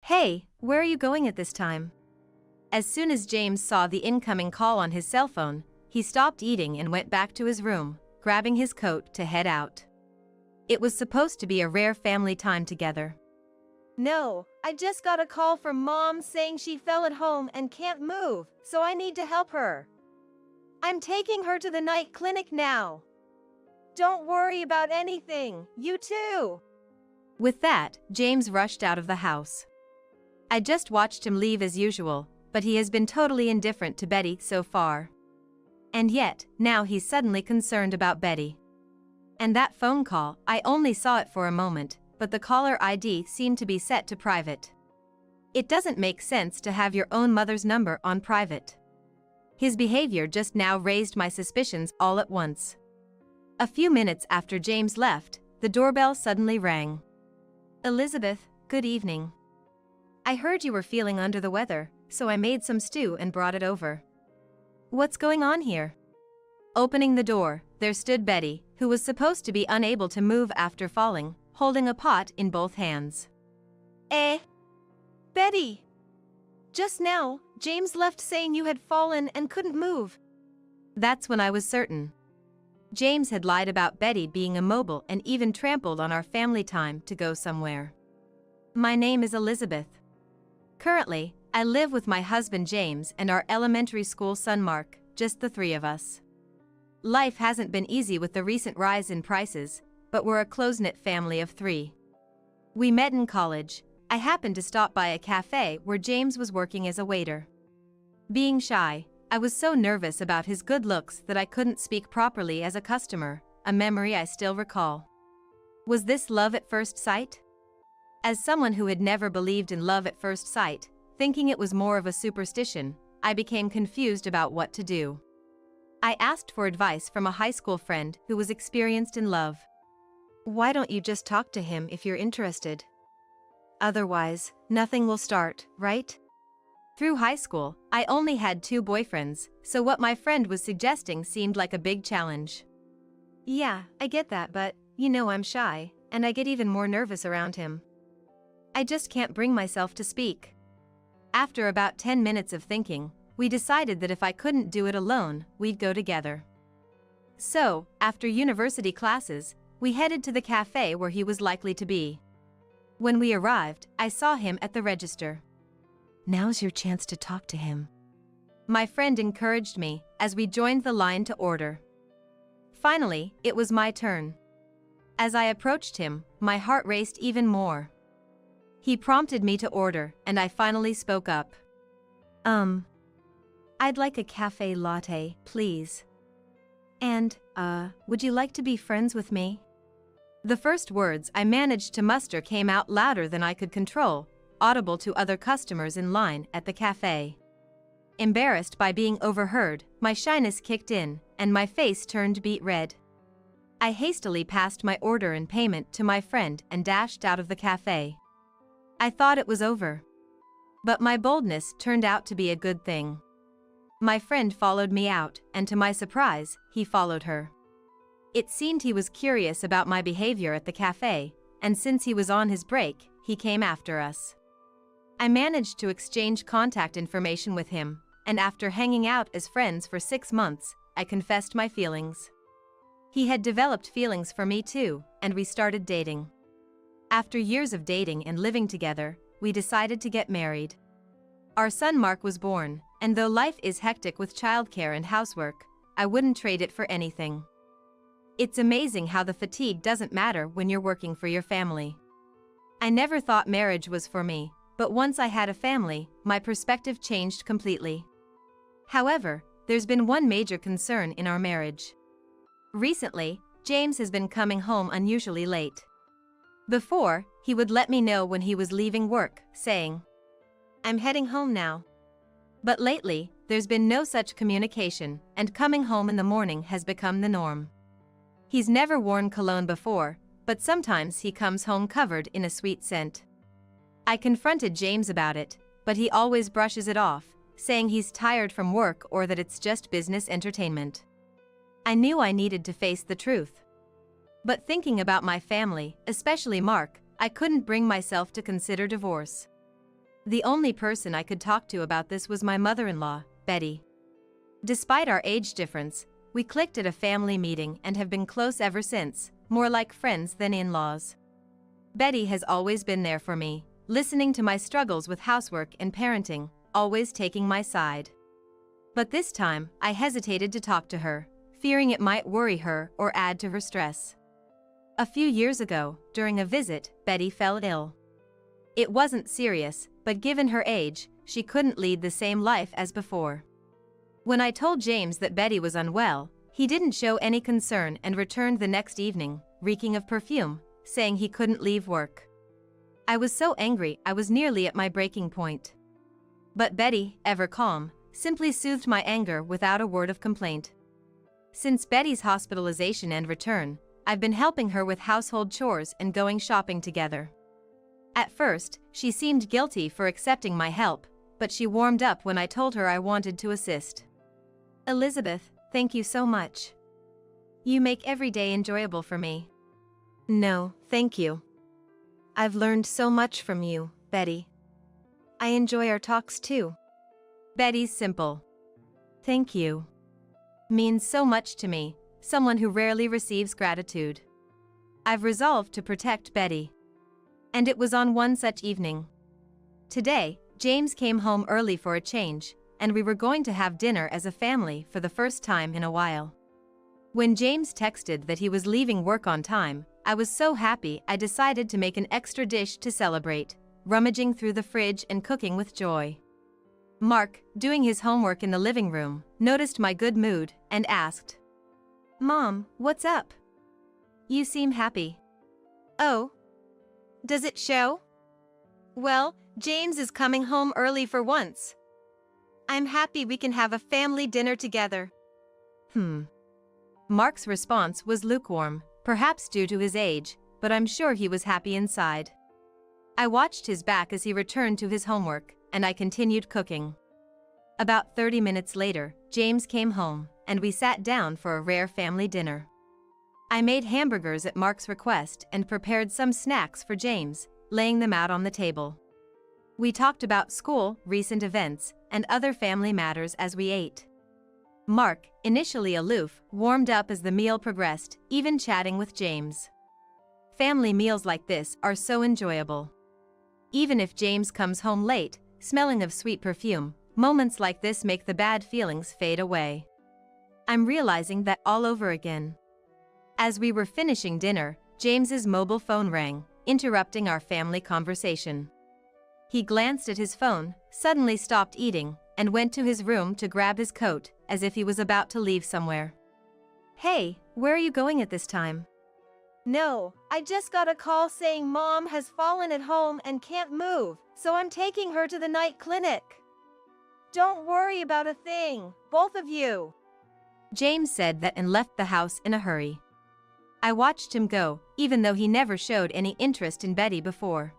Hey, where are you going at this time? As soon as James saw the incoming call on his cell phone, he stopped eating and went back to his room, grabbing his coat to head out. It was supposed to be a rare family time together. No, I just got a call from Mom saying she fell at home and can't move, so I need to help her. I'm taking her to the night clinic now. Don't worry about anything, you too. With that, James rushed out of the house. I just watched him leave as usual, but he has been totally indifferent to Betty so far. And yet, now he's suddenly concerned about Betty. And that phone call, I only saw it for a moment, but the caller ID seemed to be set to private. It doesn't make sense to have your own mother's number on private. His behavior just now raised my suspicions all at once. A few minutes after James left, the doorbell suddenly rang. Elizabeth, good evening. I heard you were feeling under the weather, so I made some stew and brought it over. What's going on here? Opening the door, there stood Betty, who was supposed to be unable to move after falling, holding a pot in both hands. Betty! Just now, James left saying you had fallen and couldn't move. That's when I was certain. James had lied about Betty being immobile and even trampled on our family time to go somewhere. My name is Elizabeth. Currently, I live with my husband James and our elementary school son Mark, just the three of us. Life hasn't been easy with the recent rise in prices, but we're a close-knit family of three. We met in college. I happened to stop by a cafe where James was working as a waiter. Being shy, I was so nervous about his good looks that I couldn't speak properly as a customer, a memory I still recall. Was this love at first sight? As someone who had never believed in love at first sight, thinking it was more of a superstition, I became confused about what to do. I asked for advice from a high school friend who was experienced in love. Why don't you just talk to him if you're interested? Otherwise, nothing will start, right? Through high school, I only had 2 boyfriends, so what my friend was suggesting seemed like a big challenge. Yeah, I get that, but, I'm shy, and I get even more nervous around him. I just can't bring myself to speak. After about 10 minutes of thinking, we decided that if I couldn't do it alone, we'd go together. So, after university classes, we headed to the cafe where he was likely to be. When we arrived, I saw him at the register. Now's your chance to talk to him. My friend encouraged me as we joined the line to order. Finally, it was my turn. As I approached him, my heart raced even more. He prompted me to order, and I finally spoke up. I'd like a cafe latte, please. And, would you like to be friends with me? The first words I managed to muster came out louder than I could control, audible to other customers in line at the cafe. Embarrassed by being overheard, my shyness kicked in, and my face turned beet red. I hastily passed my order and payment to my friend and dashed out of the cafe. I thought it was over. But my boldness turned out to be a good thing. My friend followed me out, and to my surprise, he followed her. It seemed he was curious about my behavior at the cafe, and since he was on his break, he came after us. I managed to exchange contact information with him, and after hanging out as friends for 6 months, I confessed my feelings. He had developed feelings for me too, and we started dating. After years of dating and living together, we decided to get married. Our son Mark was born, and though life is hectic with childcare and housework, I wouldn't trade it for anything. It's amazing how the fatigue doesn't matter when you're working for your family. I never thought marriage was for me, but once I had a family, my perspective changed completely. However, there's been one major concern in our marriage. Recently, James has been coming home unusually late. Before, he would let me know when he was leaving work, saying, "I'm heading home now." But lately, there's been no such communication, and coming home in the morning has become the norm. He's never worn cologne before, but sometimes he comes home covered in a sweet scent. I confronted James about it, but he always brushes it off, saying he's tired from work or that it's just business entertainment. I knew I needed to face the truth. But thinking about my family, especially Mark, I couldn't bring myself to consider divorce. The only person I could talk to about this was my mother-in-law, Betty. Despite our age difference, we clicked at a family meeting and have been close ever since, more like friends than in-laws. Betty has always been there for me, listening to my struggles with housework and parenting, always taking my side. But this time, I hesitated to talk to her, fearing it might worry her or add to her stress. A few years ago, during a visit, Betty fell ill. It wasn't serious, but given her age, she couldn't lead the same life as before. When I told James that Betty was unwell, he didn't show any concern and returned the next evening, reeking of perfume, saying he couldn't leave work. I was so angry I was nearly at my breaking point. But Betty, ever calm, simply soothed my anger without a word of complaint. Since Betty's hospitalization and return, I've been helping her with household chores and going shopping together. At first, she seemed guilty for accepting my help, but she warmed up when I told her I wanted to assist. Elizabeth, thank you so much. You make every day enjoyable for me. No, thank you. I've learned so much from you, Betty. I enjoy our talks too. Betty's simple "thank you" means so much to me, someone who rarely receives gratitude. I've resolved to protect Betty. And it was on one such evening. Today, James came home early for a change, and we were going to have dinner as a family for the first time in a while. When James texted that he was leaving work on time, I was so happy I decided to make an extra dish to celebrate, rummaging through the fridge and cooking with joy. Mark, doing his homework in the living room, noticed my good mood and asked, "Mom, what's up? You seem happy." Oh? Does it show? Well, James is coming home early for once. I'm happy we can have a family dinner together. Mark's response was lukewarm, perhaps due to his age, but I'm sure he was happy inside. I watched his back as he returned to his homework, and I continued cooking. About 30 minutes later, James came home, and we sat down for a rare family dinner. I made hamburgers at Mark's request and prepared some snacks for James, laying them out on the table. We talked about school, recent events, and other family matters as we ate. Mark, initially aloof, warmed up as the meal progressed, even chatting with James. Family meals like this are so enjoyable. Even if James comes home late, smelling of sweet perfume, moments like this make the bad feelings fade away. I'm realizing that all over again. As we were finishing dinner, James's mobile phone rang, interrupting our family conversation. He glanced at his phone, suddenly stopped eating, and went to his room to grab his coat, as if he was about to leave somewhere. "Hey, where are you going at this time?" No, I just got a call saying Mom has fallen at home and can't move, so I'm taking her to the night clinic. Don't worry about a thing, both of you. James said that and left the house in a hurry. I watched him go, even though he never showed any interest in Betty before.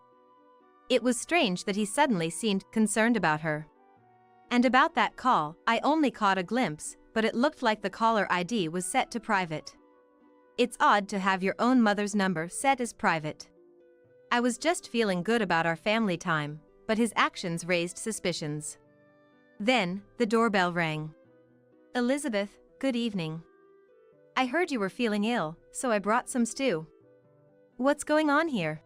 It was strange that he suddenly seemed concerned about her. And about that call, I only caught a glimpse, but it looked like the caller ID was set to private. It's odd to have your own mother's number set as private. I was just feeling good about our family time, but his actions raised suspicions. Then, the doorbell rang. "Elizabeth, good evening. I heard you were feeling ill, so I brought some stew. What's going on here?"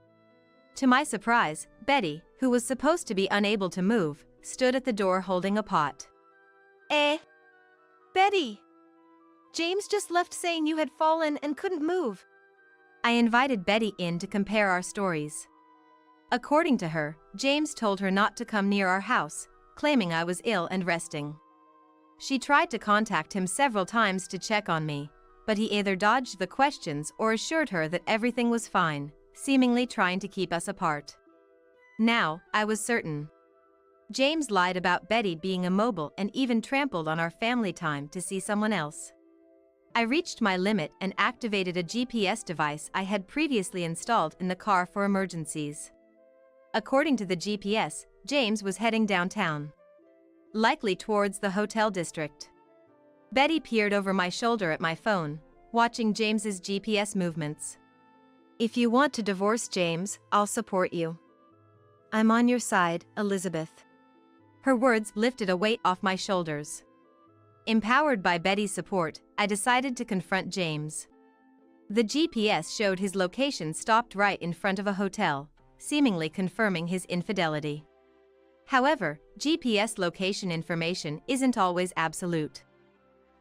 To my surprise, Betty, who was supposed to be unable to move, stood at the door holding a pot. Betty! James just left saying you had fallen and couldn't move. I invited Betty in to compare our stories. According to her, James told her not to come near our house, claiming I was ill and resting. She tried to contact him several times to check on me, but he either dodged the questions or assured her that everything was fine, seemingly trying to keep us apart. Now, I was certain. James lied about Betty being immobile and even trampled on our family time to see someone else. I reached my limit and activated a GPS device I had previously installed in the car for emergencies. According to the GPS, James was heading downtown, likely towards the hotel district. Betty peered over my shoulder at my phone, watching James's GPS movements. "If you want to divorce James, I'll support you. I'm on your side, Elizabeth." Her words lifted a weight off my shoulders. Empowered by Betty's support, I decided to confront James. The GPS showed his location stopped right in front of a hotel, seemingly confirming his infidelity. However, GPS location information isn't always absolute.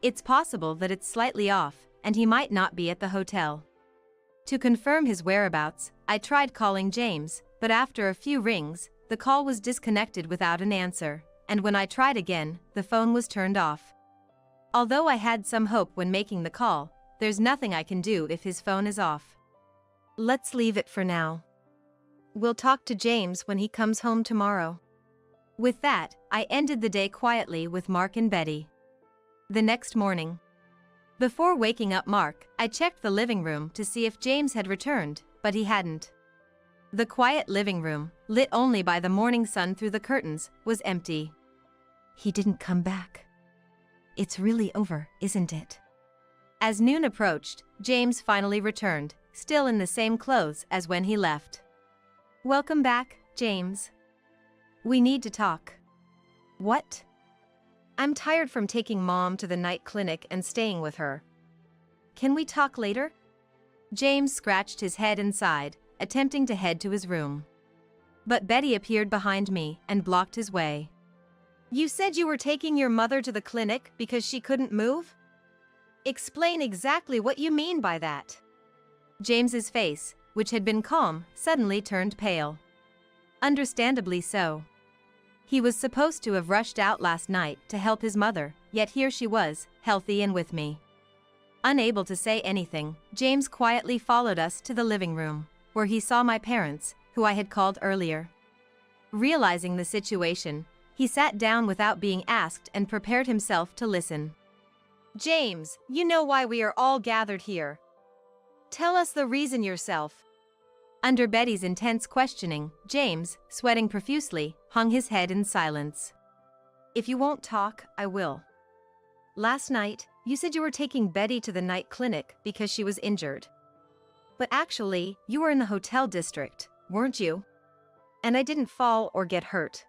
It's possible that it's slightly off, and he might not be at the hotel. To confirm his whereabouts, I tried calling James, but after a few rings, the call was disconnected without an answer, and when I tried again, the phone was turned off. Although I had some hope when making the call, there's nothing I can do if his phone is off. Let's leave it for now. We'll talk to James when he comes home tomorrow. With that, I ended the day quietly with Mark and Betty. The next morning, before waking up Mark, I checked the living room to see if James had returned, but he hadn't. The quiet living room, lit only by the morning sun through the curtains, was empty. He didn't come back. It's really over, isn't it? As noon approached, James finally returned, still in the same clothes as when he left. Welcome back, James. We need to talk. What? I'm tired from taking Mom to the night clinic and staying with her. Can we talk later? James scratched his head and sighed, attempting to head to his room. But Betty appeared behind me and blocked his way. You said you were taking your mother to the clinic because she couldn't move? Explain exactly what you mean by that. James's face, which had been calm, suddenly turned pale. Understandably so. He was supposed to have rushed out last night to help his mother, yet here she was, healthy and with me. Unable to say anything, James quietly followed us to the living room, where he saw my parents, who I had called earlier. Realizing the situation, he sat down without being asked and prepared himself to listen. James, you know why we are all gathered here. Tell us the reason yourself. Under Betty's intense questioning, James, sweating profusely, hung his head in silence. If you won't talk, I will. Last night, you said you were taking Betty to the night clinic because she was injured. But actually, you were in the hotel district, weren't you? And I didn't fall or get hurt.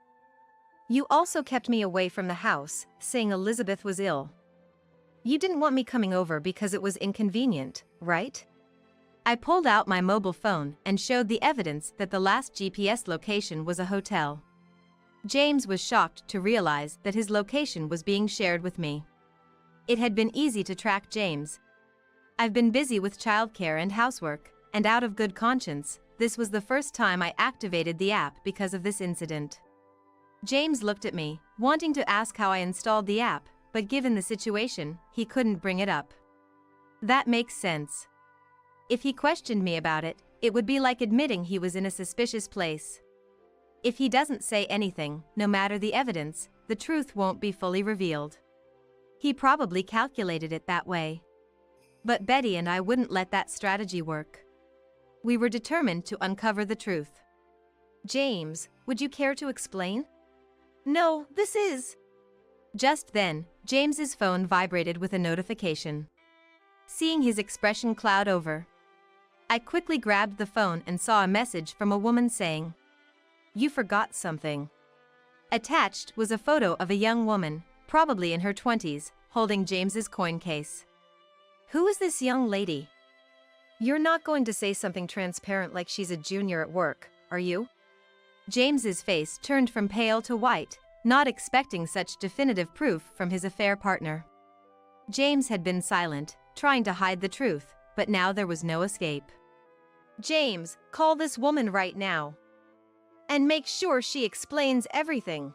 You also kept me away from the house, saying Elizabeth was ill. You didn't want me coming over because it was inconvenient, right? I pulled out my mobile phone and showed the evidence that the last GPS location was a hotel. James was shocked to realize that his location was being shared with me. It had been easy to track James. I've been busy with childcare and housework, and out of good conscience, this was the first time I activated the app because of this incident. James looked at me, wanting to ask how I installed the app, but given the situation, he couldn't bring it up. That makes sense. If he questioned me about it, it would be like admitting he was in a suspicious place. If he doesn't say anything, no matter the evidence, the truth won't be fully revealed. He probably calculated it that way. But Betty and I wouldn't let that strategy work. We were determined to uncover the truth. James, would you care to explain? No, this is... Just then, James's phone vibrated with a notification. Seeing his expression cloud over, I quickly grabbed the phone and saw a message from a woman saying, "You forgot something." Attached was a photo of a young woman, probably in her 20s, holding James's coin case. Who is this young lady? You're not going to say something transparent like she's a junior at work, are you? James's face turned from pale to white, not expecting such definitive proof from his affair partner. James had been silent, trying to hide the truth, but now there was no escape. James, call this woman right now. And make sure she explains everything.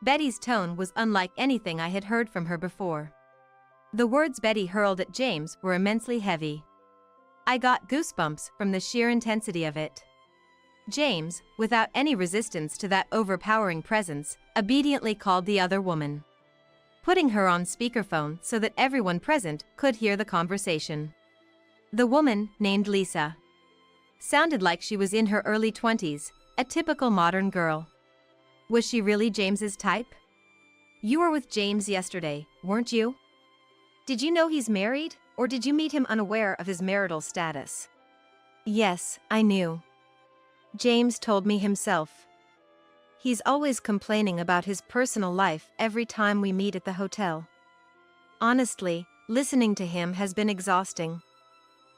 Betty's tone was unlike anything I had heard from her before. The words Betty hurled at James were immensely heavy. I got goosebumps from the sheer intensity of it. James, without any resistance to that overpowering presence, obediently called the other woman, putting her on speakerphone so that everyone present could hear the conversation. The woman, named Lisa, sounded like she was in her early 20s, a typical modern girl. Was she really James's type? You were with James yesterday, weren't you? Did you know he's married, or did you meet him unaware of his marital status? Yes, I knew. James told me himself. He's always complaining about his personal life every time we meet at the hotel. Honestly, listening to him has been exhausting.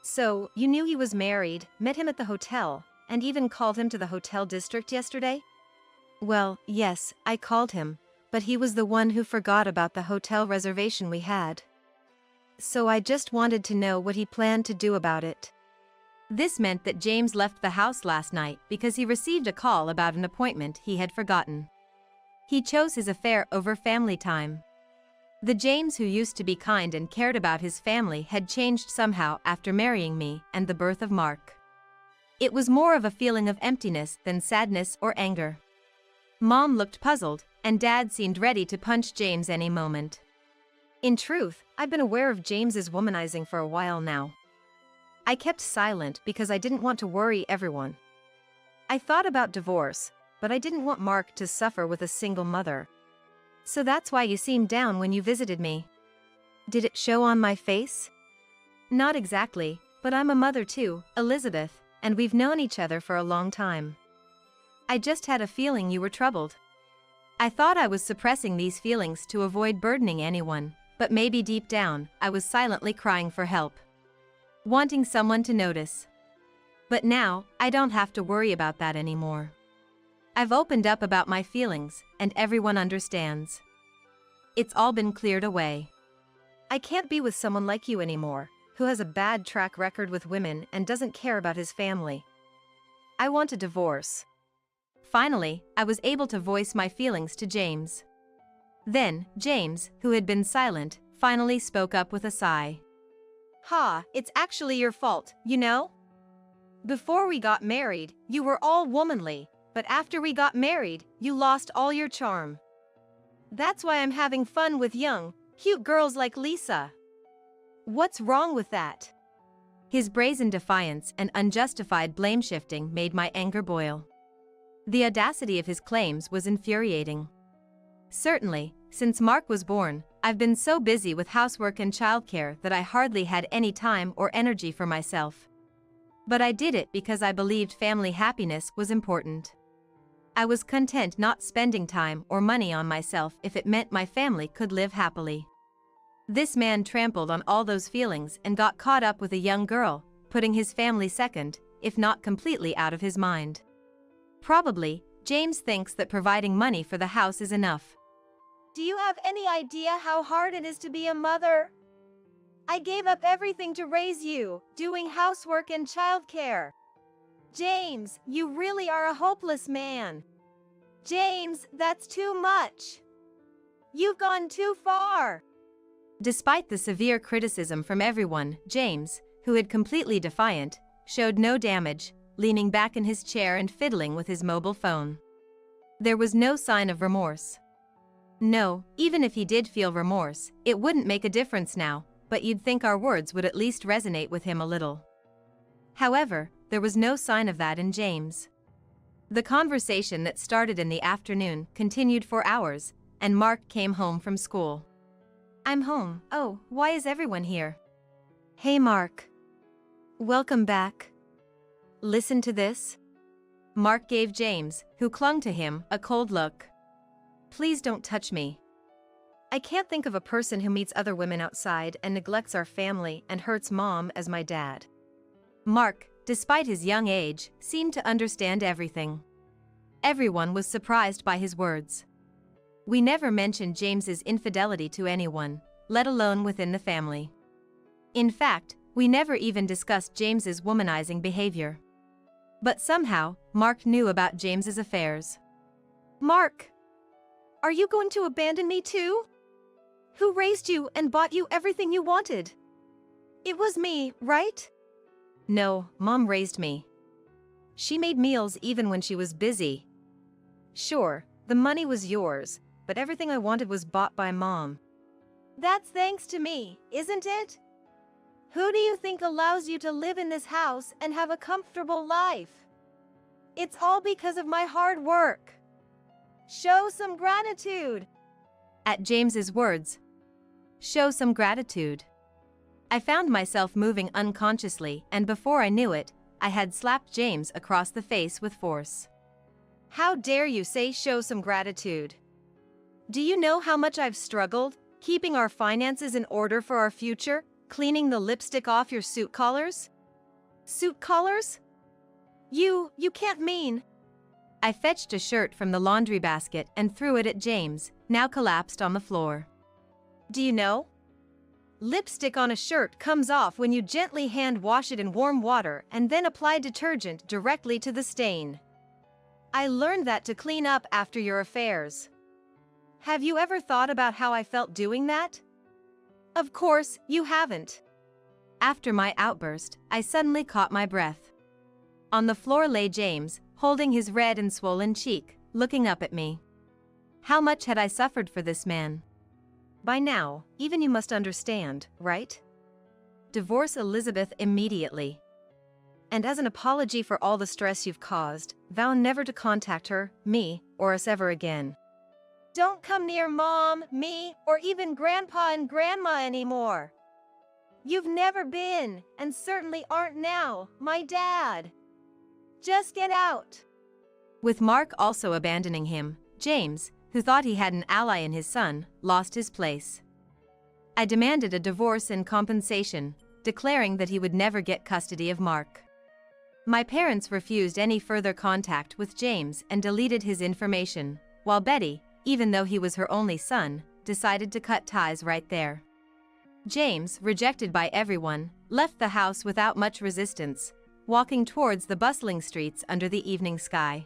So, you knew he was married, met him at the hotel, and even called him to the hotel district yesterday? Well, yes, I called him, but he was the one who forgot about the hotel reservation we had. So I just wanted to know what he planned to do about it. This meant that James left the house last night because he received a call about an appointment he had forgotten. He chose his affair over family time. The James who used to be kind and cared about his family had changed somehow after marrying me and the birth of Mark. It was more of a feeling of emptiness than sadness or anger. Mom looked puzzled, and Dad seemed ready to punch James any moment. In truth, I've been aware of James's womanizing for a while now. I kept silent because I didn't want to worry everyone. I thought about divorce, but I didn't want Mark to suffer with a single mother. So that's why you seemed down when you visited me. Did it show on my face? Not exactly, but I'm a mother too, Elizabeth, and we've known each other for a long time. I just had a feeling you were troubled. I thought I was suppressing these feelings to avoid burdening anyone, but maybe deep down, I was silently crying for help. Wanting someone to notice. But now, I don't have to worry about that anymore. I've opened up about my feelings, and everyone understands. It's all been cleared away. I can't be with someone like you anymore, who has a bad track record with women and doesn't care about his family. I want a divorce. Finally, I was able to voice my feelings to James. Then, James, who had been silent, finally spoke up with a sigh. It's actually your fault, you know? Before we got married, you were all womanly, but after we got married, you lost all your charm. That's why I'm having fun with young, cute girls like Lisa. What's wrong with that? His brazen defiance and unjustified blame-shifting made my anger boil. The audacity of his claims was infuriating. Certainly, since Mark was born, I've been so busy with housework and childcare that I hardly had any time or energy for myself. But I did it because I believed family happiness was important. I was content not spending time or money on myself if it meant my family could live happily. This man trampled on all those feelings and got caught up with a young girl, putting his family second, if not completely out of his mind. Probably, James thinks that providing money for the house is enough. Do you have any idea how hard it is to be a mother? I gave up everything to raise you, doing housework and childcare. James, you really are a hopeless man. James, that's too much. You've gone too far. Despite the severe criticism from everyone, James, who had completely defiant, showed no damage, leaning back in his chair and fiddling with his mobile phone. There was no sign of remorse. No, even if he did feel remorse, it wouldn't make a difference now, but you'd think our words would at least resonate with him a little. However, there was no sign of that in James. The conversation that started in the afternoon continued for hours, and Mark came home from school. I'm home. Oh, why is everyone here? Hey Mark. Welcome back. Listen to this. Mark gave James, who clung to him, a cold look. Please don't touch me. I can't think of a person who meets other women outside and neglects our family and hurts Mom as my dad. Mark, despite his young age, seemed to understand everything. Everyone was surprised by his words. We never mentioned James's infidelity to anyone, let alone within the family. In fact, we never even discussed James's womanizing behavior. But somehow, Mark knew about James's affairs. Mark! Are you going to abandon me too? Who raised you and bought you everything you wanted? It was me, right? No, Mom raised me. She made meals even when she was busy. Sure, the money was yours, but everything I wanted was bought by Mom. That's thanks to me, isn't it? Who do you think allows you to live in this house and have a comfortable life? It's all because of my hard work. Show some gratitude. At James's words, show some gratitude. I found myself moving unconsciously, and before I knew it, I had slapped James across the face with force. How dare you say show some gratitude? Do you know how much I've struggled, keeping our finances in order for our future, cleaning the lipstick off your suit collars? Suit collars? You can't mean. I fetched a shirt from the laundry basket and threw it at James, now collapsed on the floor. Do you know? Lipstick on a shirt comes off when you gently hand wash it in warm water and then apply detergent directly to the stain. I learned that to clean up after your affairs. Have you ever thought about how I felt doing that? Of course, you haven't. After my outburst, I suddenly caught my breath. On the floor lay James, holding his red and swollen cheek, looking up at me. How much had I suffered for this man? By now, even you must understand, right? Divorce Elizabeth immediately. And as an apology for all the stress you've caused, vow never to contact her, me, or us ever again. Don't come near Mom, me, or even Grandpa and Grandma anymore. You've never been, and certainly aren't now, my dad. Just get out. With Mark also abandoning him, James, who thought he had an ally in his son, lost his place. I demanded a divorce and compensation, declaring that he would never get custody of Mark. My parents refused any further contact with James and deleted his information, while Betty, even though he was her only son, decided to cut ties right there. James, rejected by everyone, left the house without much resistance, walking towards the bustling streets under the evening sky.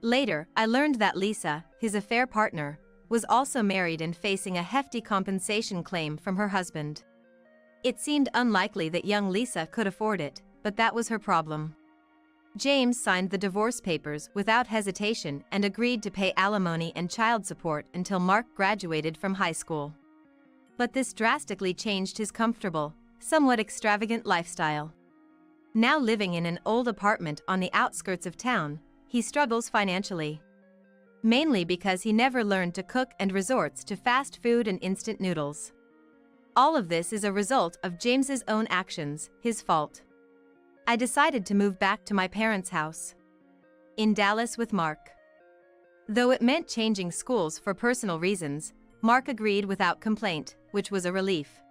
Later, I learned that Lisa, his affair partner, was also married and facing a hefty compensation claim from her husband. It seemed unlikely that young Lisa could afford it, but that was her problem. James signed the divorce papers without hesitation and agreed to pay alimony and child support until Mark graduated from high school. But this drastically changed his comfortable, somewhat extravagant lifestyle. Now living in an old apartment on the outskirts of town, he struggles financially. Mainly because he never learned to cook and resorts to fast food and instant noodles. All of this is a result of James's own actions, his fault. I decided to move back to my parents' house in Dallas with Mark. Though it meant changing schools for personal reasons, Mark agreed without complaint, which was a relief.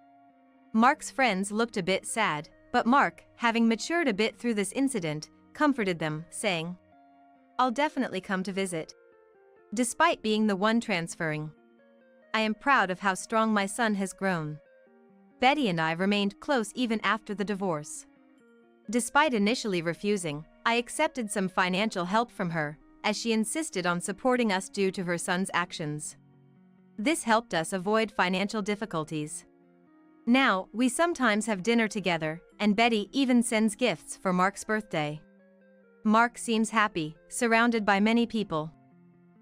Mark's friends looked a bit sad, but Mark, having matured a bit through this incident, comforted them, saying, "I'll definitely come to visit." Despite being the one transferring, I am proud of how strong my son has grown. Betty and I remained close even after the divorce. Despite initially refusing, I accepted some financial help from her, as she insisted on supporting us due to her son's actions. This helped us avoid financial difficulties. Now, we sometimes have dinner together, and Betty even sends gifts for Mark's birthday. Mark seems happy, surrounded by many people.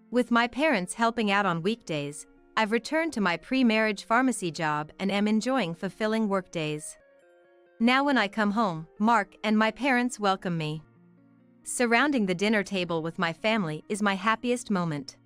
With my parents helping out on weekdays, I've returned to my pre-marriage pharmacy job and am enjoying fulfilling workdays. Now when I come home, Mark and my parents welcome me. Surrounding the dinner table with my family is my happiest moment.